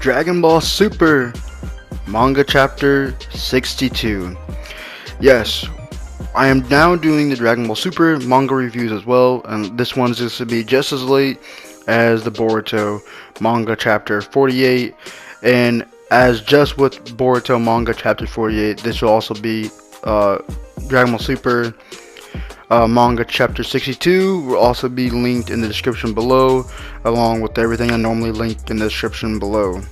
Dragon Ball Super Manga Chapter 62. Yes, I am now doing the Dragon Ball Super manga reviews as well, and this one's just to be just as late as the Boruto Manga Chapter 48, and as just with Boruto Manga Chapter 48, this will also be Dragon Ball Super Manga Chapter 62 will also be linked in the description below, along with everything I normally link in the description below.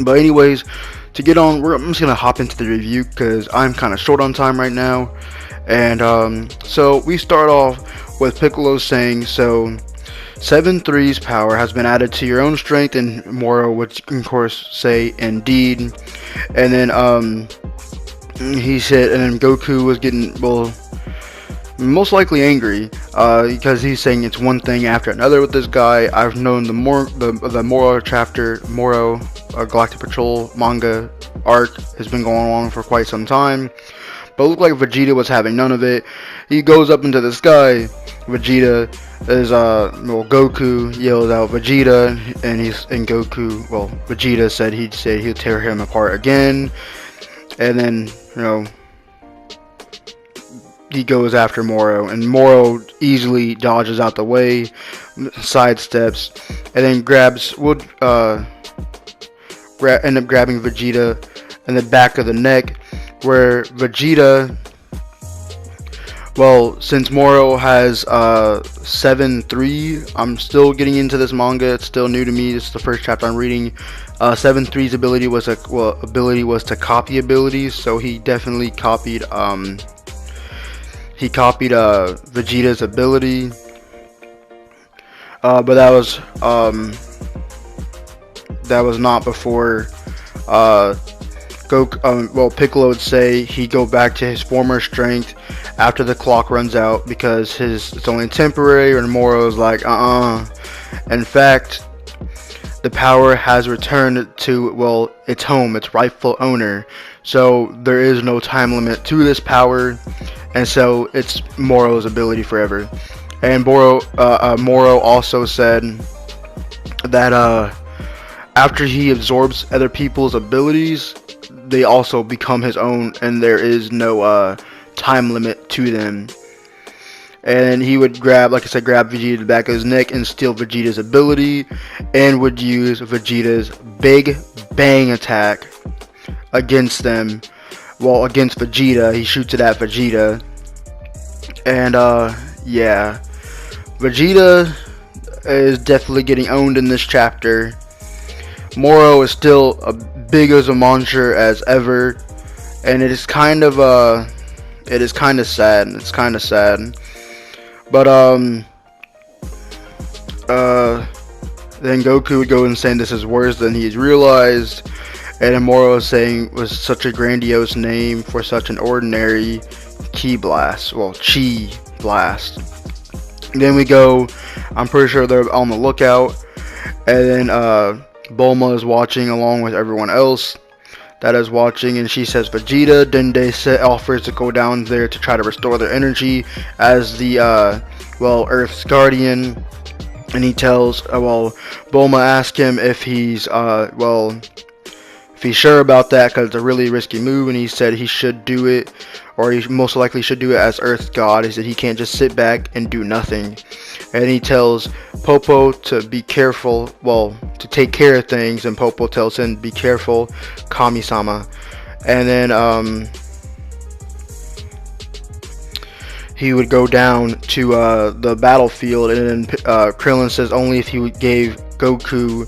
But anyways, to get on, I'm just gonna hop into the review because I'm kind of short on time right now. And so we start off with Piccolo saying, so 7-3's power has been added to your own strength, and MORO would of course say indeed. And then he said, and then Goku was getting, well, most likely angry because he's saying it's one thing after another with this guy. I've known the MORO chapter, MORO Galactic Patrol manga arc has been going on for quite some time, but it looked like Vegeta was having none of it. He goes up into the sky. Vegeta is well, Goku yells out Vegeta, and Goku, well, Vegeta said he'd tear him apart again, and then, you know, he goes after MORO, and MORO easily dodges out the way, sidesteps, and then end up grabbing Vegeta in the back of the neck, where Vegeta, well, since MORO has 7-3, I'm still getting into this manga, it's still new to me, this is the first chapter I'm reading. 7-3's ability was to copy abilities, so he definitely copied Vegeta's ability, but that was not before Piccolo would say he'd go back to his former strength after the clock runs out because it's only temporary, and MORO's like, in fact, the power has returned to, well, its home, its rightful owner, so there is no time limit to this power, and so it's MORO's ability forever. And MORO also said that after he absorbs other people's abilities, they also become his own, and there is no time limit to them. And he would grab Vegeta to the back of his neck and steal Vegeta's ability, and would use Vegeta's Big Bang attack against them. Well, against Vegeta, he shoots it at Vegeta, and yeah, Vegeta is definitely getting owned in this chapter. MORO is still big as a monster as ever, and it is kind of sad. It's kind of sad, but then Goku would go and saying this is worse than he's realized. And MORO is saying was such a grandiose name for such an ordinary chi blast. Then we go, I'm pretty sure they're on the lookout, and then Bulma is watching along with everyone else that is watching, and she says Vegeta. Dende offers to go down there to try to restore their energy as the Earth's guardian, and he tells Bulma asks him if he's if he's sure about that because it's a really risky move, and he said he should do it, or he most likely should do it as Earth's God. He said he can't just sit back and do nothing, and he tells Popo to be careful, to take care of things, and Popo tells him be careful, Kami-sama. And then he would go down to the battlefield, and then Krillin says only if he gave Goku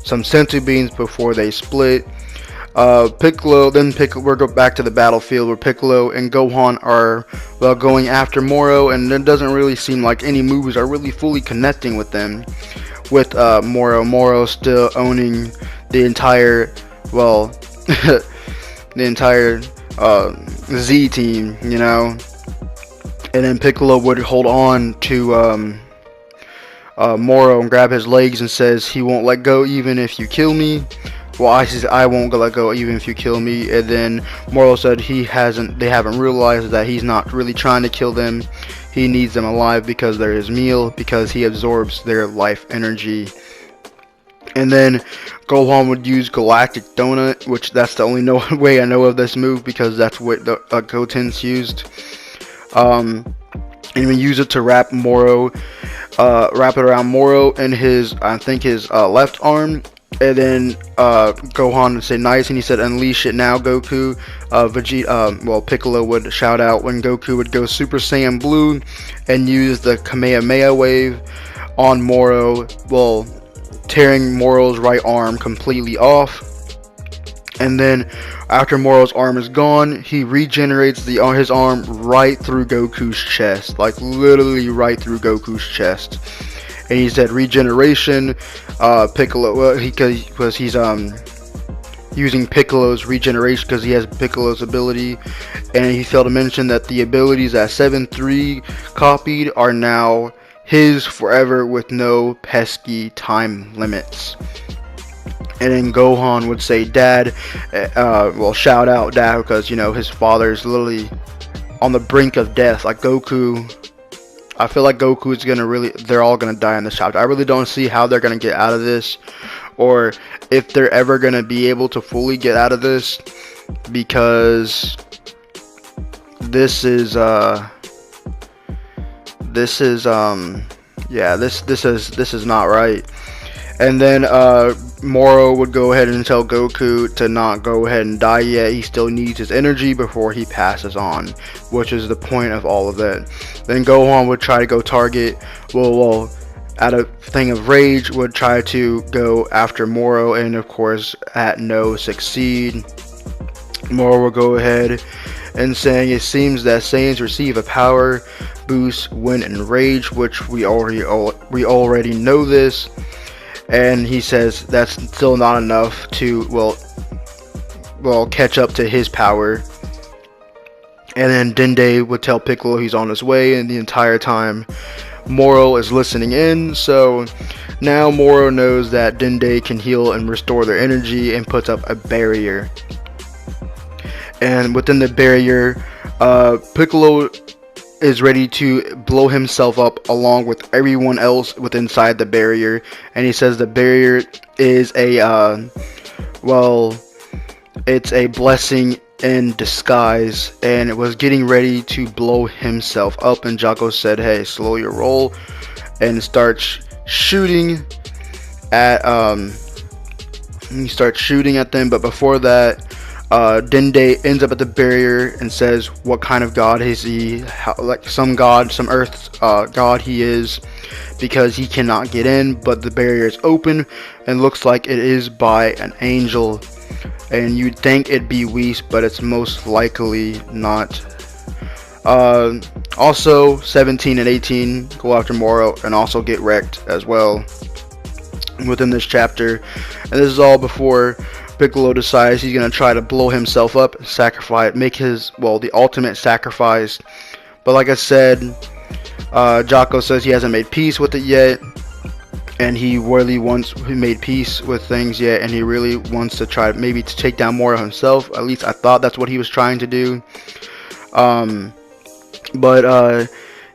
some senzu beans before they split. Piccolo we'll go back to the battlefield where Piccolo and Gohan are going after MORO, and it doesn't really seem like any moves are really fully connecting with them. With MORO still owning the entire, well, the entire Z team, you know. And then Piccolo would hold on to Moro and grab his legs and says he won't let go even if you kill me. Well, I says I won't let go even if you kill me. And then Moro said they haven't realized that he's not really trying to kill them. He needs them alive because they're his meal, because he absorbs their life energy. And then Gohan would use Galactic Donut, which that's the only way I know of this move, because that's what the Gotenks used. And we use it to wrap it around Moro and his, I think his left arm. And then Gohan would say nice, and he said unleash it now, Goku. Piccolo would shout out when Goku would go Super Saiyan Blue and use the Kamehameha wave on Moro, well, tearing Moro's right arm completely off. And then after Moro's arm is gone, he regenerates his arm right through Goku's chest, like literally right through Goku's chest. And he said regeneration, Piccolo, because he's using Piccolo's regeneration because he has Piccolo's ability. And he failed to mention that the abilities that 7-3 copied are now his forever with no pesky time limits. And then Gohan would say Dad, shout out Dad, because you know his father's literally on the brink of death. Like Goku, I feel like Goku is they're all gonna die in this chapter. I really don't see how they're gonna get out of this, or if they're ever gonna be able to fully get out of this, because this is not right. And then Moro would go ahead and tell Goku to not go ahead and die yet. He still needs his energy before he passes on, which is the point of all of that. Then Gohan would try to go target, out of thing of rage, would try to go after Moro, and of course at no succeed. Moro will go ahead and saying it seems that Saiyans receive a power boost when enraged, which we already know this. And he says that's still not enough to catch up to his power. And then Dende would tell Piccolo he's on his way, and the entire time Moro is listening in. So now Moro knows that Dende can heal and restore their energy, and puts up a barrier. And within the barrier, Piccolo is ready to blow himself up along with everyone else within inside the barrier. And he says the barrier is it's a blessing in disguise, and it was getting ready to blow himself up. And Jocko said, hey, slow your roll, and starts shooting at them. But before that, Dende ends up at the barrier and says what kind of god is he, some earth god he is, because he cannot get in. But the barrier is open and looks like it is by an angel, and you'd think it'd be Whis, but it's most likely not. Also 17 and 18 go after Moro and also get wrecked as well within this chapter. And this is all before Piccolo decides he's going to try to blow himself up, make the ultimate sacrifice. But like I said, Jocko says he hasn't made peace with it yet, and he made peace with things yet, and he really wants to try maybe to take down Moro himself. At least I thought that's what he was trying to do.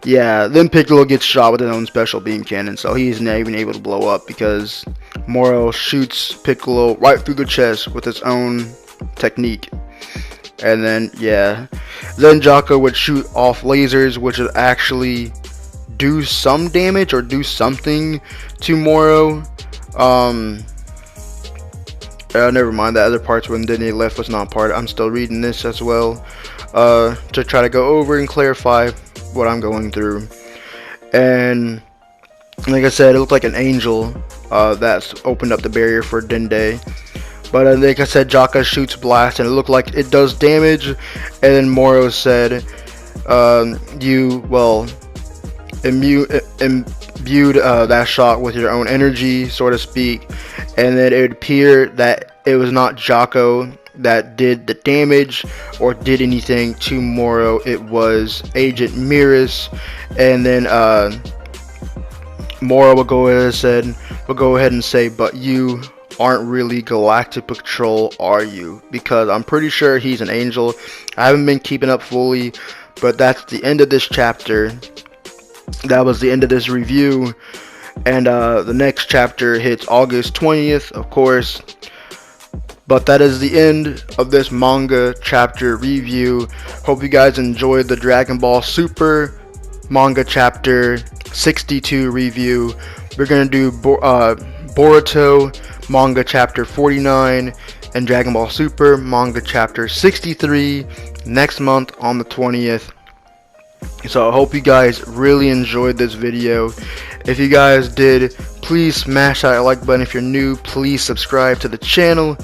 Then Piccolo gets shot with his own special beam cannon, so he's not even able to blow up because Moro shoots Piccolo right through the chest with his own technique. And then Jocko would shoot off lasers, which would actually do some damage or do something to Moro. Never mind, the other parts when Disney left was not part. I'm still reading this as well to try to go over and clarify what I'm going through. And like I said, it looked like an angel that's opened up the barrier for Dende. But like I said, Jocko shoots blast, and it looked like it does damage. And then Moro said, imbued that shot with your own energy, so to speak. and then it would appear that it was not Jocko that did the damage or did anything to Moro. It was Agent Miras, and then Moro will go ahead and say, but you aren't really Galactic Patrol, are you? Because I'm pretty sure he's an angel. I haven't been keeping up fully, but that's the end of this chapter. That was the end of this review, and the next chapter hits August 20th, of course. But that is the end of this manga chapter review. Hope you guys enjoyed the Dragon Ball Super manga chapter 62 review. We're gonna do Boruto manga chapter 49 and Dragon Ball Super manga chapter 63 next month on the 20th. So I hope you guys really enjoyed this video. If you guys did, please smash that like button. If you're new, please subscribe to the channel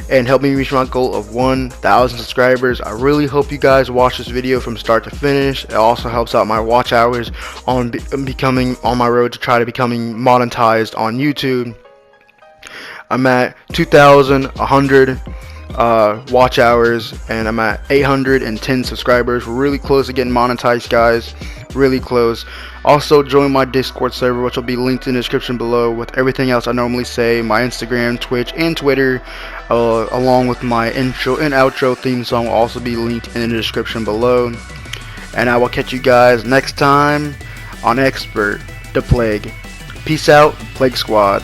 and help me reach my goal of 1,000 subscribers. I really hope you guys watch this video from start to finish. It also helps out my watch hours on becoming on my road to try to becoming monetized on YouTube. I'm at 2,100 watch hours, and I'm at 810 subscribers. We're really close to getting monetized, guys. Really close. Also, join my Discord server, which will be linked in the description below, with everything else I normally say, my Instagram, Twitch, and Twitter, along with my intro and outro theme song will also be linked in the description below. And I will catch you guys next time on Expert the Plague. Peace out, Plague Squad.